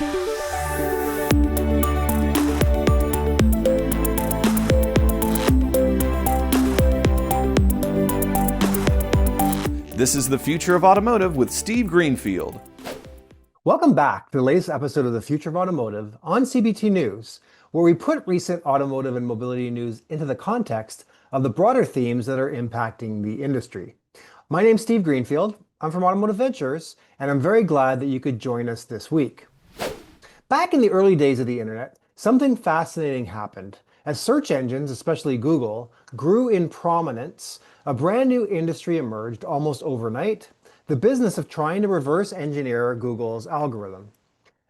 This is the Future of Automotive with Steve Greenfield. Welcome back to the latest episode of the Future of Automotive on CBT News, where we put recent automotive and mobility news into the context of the broader themes that are impacting the industry. My name's Steve Greenfield. I'm from Automotive Ventures, and I'm very glad that you could join us this week. Back in the early days of the internet, something fascinating happened. As search engines, especially Google, grew in prominence, a brand new industry emerged almost overnight, the business of trying to reverse engineer Google's algorithm.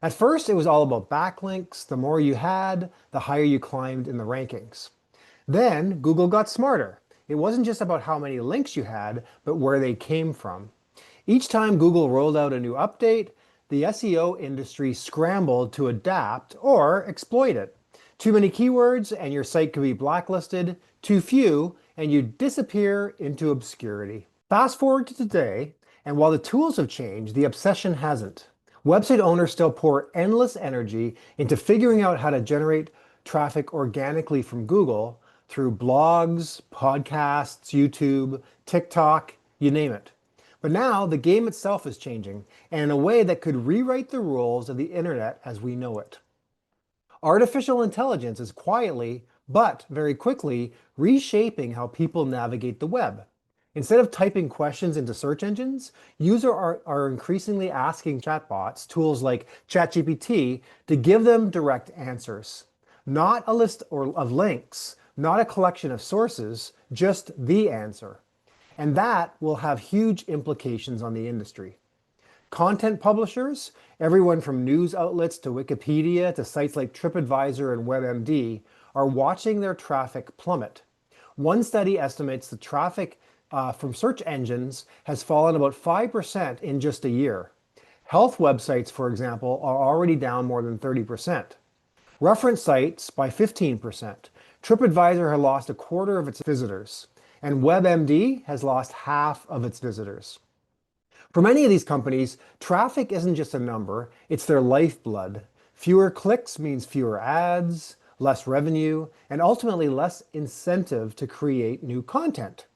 At first, it was all about backlinks. The more you had, the higher you climbed in the rankings. Then Google got smarter. It wasn't just about how many links you had, but where they came from. Each time Google rolled out a new update, the SEO industry scrambled to adapt or exploit it. Too many keywords and your site could be blacklisted, too few and you disappear into obscurity. Fast forward to today, and while the tools have changed, the obsession hasn't. Website owners still pour endless energy into figuring out how to generate traffic organically from Google through blogs, podcasts, YouTube, TikTok, you name it. But now the game itself is changing, and in a way that could rewrite the rules of the internet as we know it. Artificial intelligence is quietly, but very quickly, reshaping how people navigate the web. Instead of typing questions into search engines, users are increasingly asking chatbots, tools like ChatGPT, to give them direct answers. Not a list of links, not a collection of sources, just the answer. And that will have huge implications on the industry. Content publishers, everyone from news outlets to Wikipedia to sites like TripAdvisor and WebMD, are watching their traffic plummet. One study estimates the traffic from search engines has fallen about 5% in just a year. Health websites, for example, are already down more than 30%. Reference sites by 15%. TripAdvisor has lost a quarter of its visitors, and WebMD has lost half of its visitors. For many of these companies, traffic isn't just a number, it's their lifeblood. Fewer clicks means fewer ads, less revenue, and ultimately less incentive to create new content.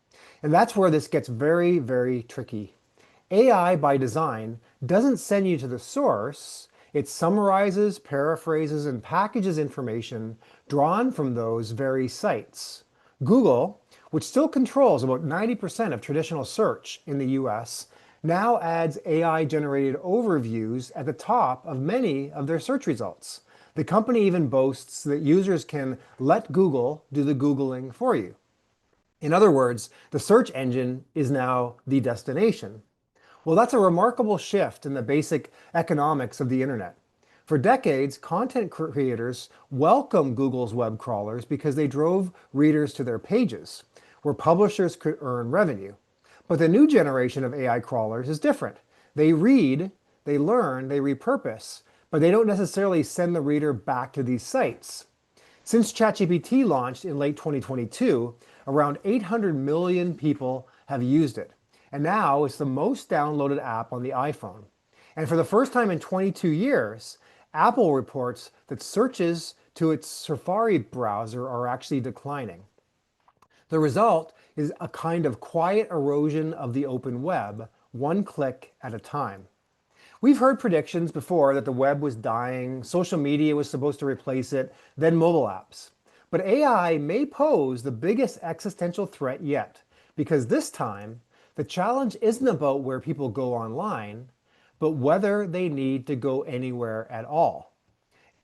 And that's where this gets very, very tricky. AI by design doesn't send you to the source, it summarizes, paraphrases, and packages information drawn from those very sites. Google, which still controls about 90% of traditional search in the US, now adds AI-generated overviews at the top of many of their search results. The company even boasts that users can let Google do the Googling for you. In other words, the search engine is now the destination. Well, that's a remarkable shift in the basic economics of the internet. For decades, content creators welcomed Google's web crawlers because they drove readers to their pages, where publishers could earn revenue. But the new generation of AI crawlers is different. They read, they learn, they repurpose, but they don't necessarily send the reader back to these sites. Since ChatGPT launched in late 2022, around 800 million people have used it. And now it's the most downloaded app on the iPhone. And for the first time in 22 years, Apple reports that searches to its Safari browser are actually declining. The result is a kind of quiet erosion of the open web, one click at a time. We've heard predictions before that the web was dying, social media was supposed to replace it, then mobile apps. But AI may pose the biggest existential threat yet, because this time, the challenge isn't about where people go online, but whether they need to go anywhere at all.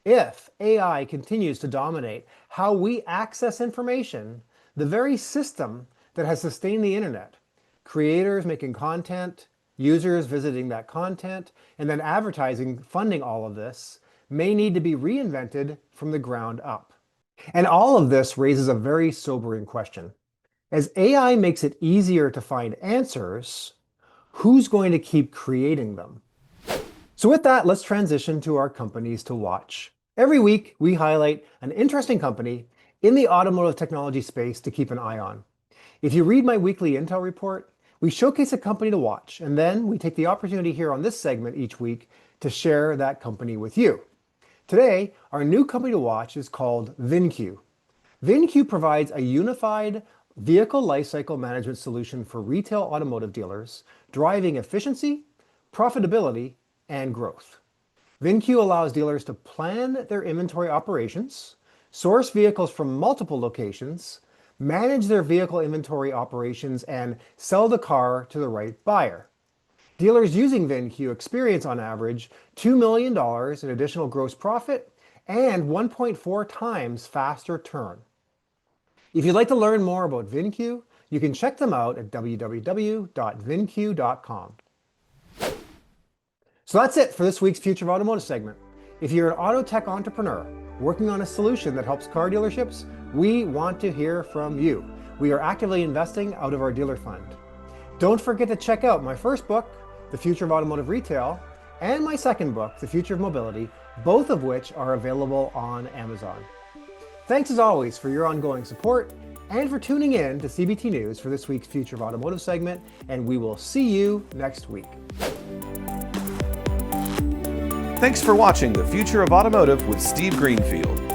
If AI continues to dominate how we access information, the very system that has sustained the internet, creators making content, users visiting that content, and then advertising funding all of this, may need to be reinvented from the ground up. And all of this raises a very sobering question. As AI makes it easier to find answers, who's going to keep creating them? So with that, let's transition to our companies to watch. Every week, we highlight an interesting company in the automotive technology space to keep an eye on. If you read my weekly Intel report, we showcase a company to watch, and then we take the opportunity here on this segment each week to share that company with you. Today, our new company to watch is called VinQ. VinQ provides a unified vehicle lifecycle management solution for retail automotive dealers, driving efficiency, profitability, and growth. VinQ allows dealers to plan their inventory operations, source vehicles from multiple locations, manage their vehicle inventory operations, and sell the car to the right buyer. Dealers using VinQ experience on average $2 million in additional gross profit and 1.4 times faster turn. If you'd like to learn more about VinQ, you can check them out at www.vinq.com. So that's it for this week's Future of Automotive segment. If you're an auto tech entrepreneur working on a solution that helps car dealerships, we want to hear from you. We are actively investing out of our dealer fund. Don't forget to check out my first book, The Future of Automotive Retail, and my second book, The Future of Mobility, both of which are available on Amazon. Thanks as always for your ongoing support and for tuning in to CBT News for this week's Future of Automotive segment, and we will see you next week. Thanks for watching The Future of Automotive with Steve Greenfield.